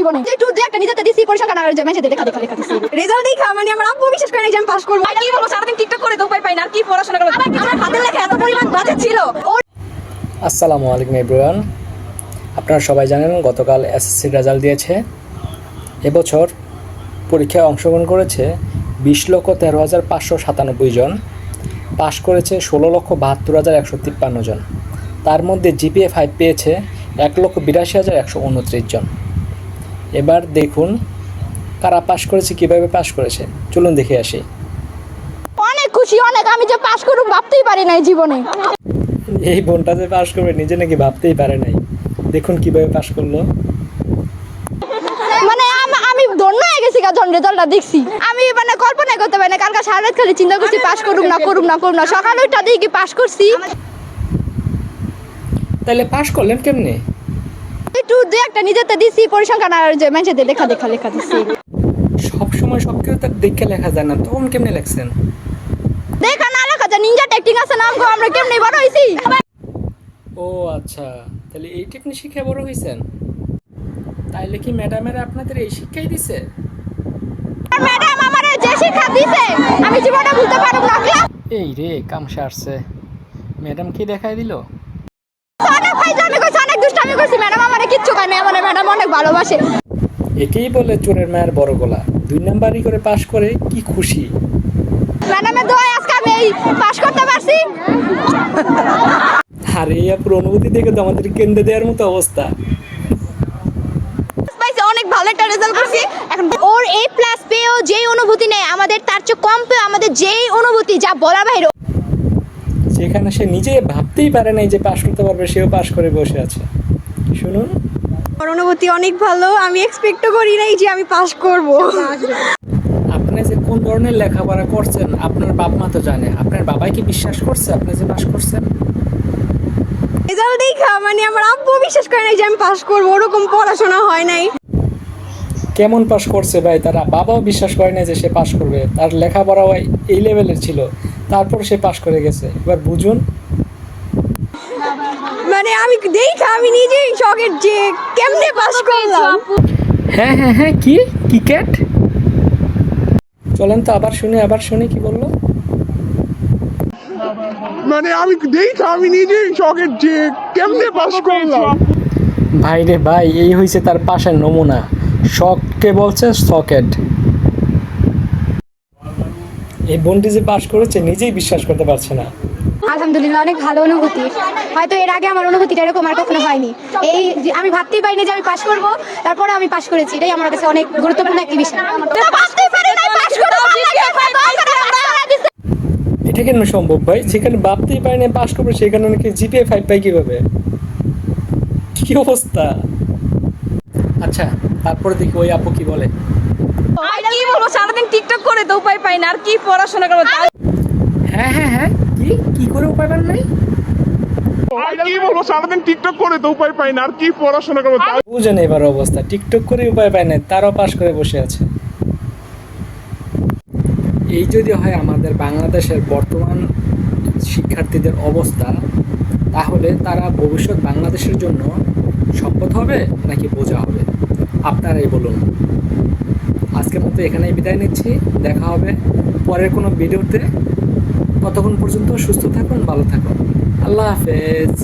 জীবনে একটু দুই একটা নিজেতে দিছি পরিসংখ্যান আর যে মেসে দেখা দিছি রেজাল্ট দেখা মানে আমার আব্বু বিশ্বাস করে না যে আমি পাস করব। কি বলবো, সারাদিন টিকটক করে তো উপায় পাই না, আর কি পড়াশোনা করব। আমার হাতের লেখা এত পরিমাণ বাজে ছিল। আসসালামু আলাইকুম এভরিওয়ান। আপনারা সবাই জানেন গতকাল এসএসসি রেজাল্ট দিয়েছে। এবছর পরীক্ষায় অংশগ্রহণ করেছে 20,13,597 জন, পাশ করেছে 16,72,153 জন। তার মধ্যে জিপিএ 5 পেয়েছে 1,82,129 জন। এবার দেখুন কারা পাশ করেছে, কিভাবে পাশ করেছে, চলুন দেখে আসি। অনেক খুশি, অনেক। আমি যে পাস করব ভাবতেই পারি নাই জীবনে। এই বোনটা যে পাশ করবে নিজে নাকি ভাবতেই পারে নাই। দেখুন কিভাবে পাশ করলো। মানে আমি ধন্য হয়ে গেছি যখন রেজাল্টটা দেখছি। আমি মানে কল্পনা করতে পারি না, কালকে সারা রাত খালি চিন্তা করছি পাস করুম না। সকালে ওইটা দিয়ে কি পাস করছি। তাহলে পাশ করলেন কেমনে? একটু দুই একটা নিজেতে দিছি পরিসংখ্যান আর যে মেসে লেখা দিছি। সব সময় সব কিছু তার দেখে লেখা যায় না, তখন কেমনে লেখছেন? দেখা না লেখা যায়, নিনজা টেকনিক আছে নাম গো, আমরা কেমনে বড় হইছি। ও আচ্ছা, তাহলে এই টেকনিক শিখে বড় হয়েছেন। তাইলে কি ম্যাডামেরা আপনাদের এই শিক্ষাই দিছে? ম্যাডাম আমারে যে শিক্ষা দিছে আমি জীবনে ভুলতে পারব না। এই রে কামসা আসছে, ম্যাডাম কি দেখাই দিল? অনেক ফাইজলামি করছি, অনেক দুষ্টামি করছি, ম্যাডাম আমারে কিচ্ছু কয় না। আমার ম্যাডাম অনেক ভালোবাসে। একেই বলে চোরের মায়ের বড় গলা। 2 নাম্বারই করে পাশ করে কি খুশি। ম্যাডামের দোয়ায় আজকে আমি এই পাস করতে পারছি। আর এই আপুর অনুভূতি দেখে তো আমাদের কেন্দ্রে দেওয়ার মতো অবস্থা। অনেক ভালো একটা রেজাল্ট করছি। এখন ওর A+ পেয়েও যেই অনুভূতি নেই আমাদের, তার চেয়ে কম পেয়ে আমাদের যেই অনুভূতি, যা বলা বাইরে। সেখানে সে নিজে ভাবতেই পারে নাই যে পাশ করতে পারবে, সেও পাশ করে বসে আছে। শুনুন, ওর অনুভূতি অনেক ভালো। আমি এক্সপেক্টও করি নাই যে আমি পাস করব। আপনি যে কোন ধরনের লেখাপড়া করছেন আপনার বাপ মা তো জানে। আপনার বাবাই কি বিশ্বাস করছে আপনি যে পাশ করছেন? রেজাল্ট দেখা মানে আমার আব্বু বিশ্বাস করে নাই যে আমি পাস করব। ওরকম পড়াশোনা হয় নাই। কেমন পাশ করছে ভাই, তারা বাবাও বিশ্বাস করে না যে সে পাশ করবে। তার লেখাপড়াও এই লেভেলের ছিল, তারপর সে পাশ করে গেছে। এবার বুঝুন। মানে আমি দেখা আমি নিজেই শকের যে কেমনে পাস করলাম। হ্যাঁ কি ক্রিকেট? চলেন তো আবার শুনি কি বললো। মানে আমি নিজেই শখের যে কেমনে পাস করলাম। ভাই রে ভাই, এই হয়েছে তার পাশের নমুনা। শখকে বলছে সকেট। এই বোনটি যে পাশ করেছে নিজেই বিশ্বাস করতে পারছে না। আলহামদুলিল্লাহ, অনেক ভালো অনুভূতি। হয়তো এর আগে আমার অনুভূতিটা এরকম আর কখনো হয়নি। এই যে আমি ভাবতেই পারিনি যে আমি পাস করব, তারপরে আমি পাস করেছি। এটাই আমার কাছে অনেক গুরুত্বপূর্ণ একটা বিষয়। ভাবতেই পারি নাই পাস করব। এটা কেন সম্ভব ভাই? যেখানে ভাবতেই পারি না পাশ করবে সেখানে নাকি জিপিএ 5 পাই কিভাবে? কি অবস্থা। আচ্ছা, তারপরে দেখি ওই আপু কি বলে। আর কি বলবো, সারাদিন টিকটক করে তো উপায় পাই না, আর কি পড়াশোনা করব। হ্যাঁ কি করে উপায় পান নাই? আর কি বলবো, সারাদিন টিকটক করে তো উপায় পাই না, আর কি পড়াশোনা করবো। বুঝেন এবার অবস্থা, টিকটক করে উপায় পায় না, তারাও পাশ করে বসে আছে। এই যদি হয় আমাদের বাংলাদেশের বর্তমান শিক্ষার্থীদের অবস্থা, তাহলে তারা ভবিষ্যৎ বাংলাদেশের জন্য সম্পদ হবে নাকি বোঝা হবে? আপনারাই বলুন। আজকের মতো এখানেই বিদায় নিচ্ছি। দেখা হবে পরের কোনো ভিডিওতে। ততক্ষণ পর্যন্ত সুস্থ থাকুন, ভালো থাকুন। আল্লাহ হাফেজ।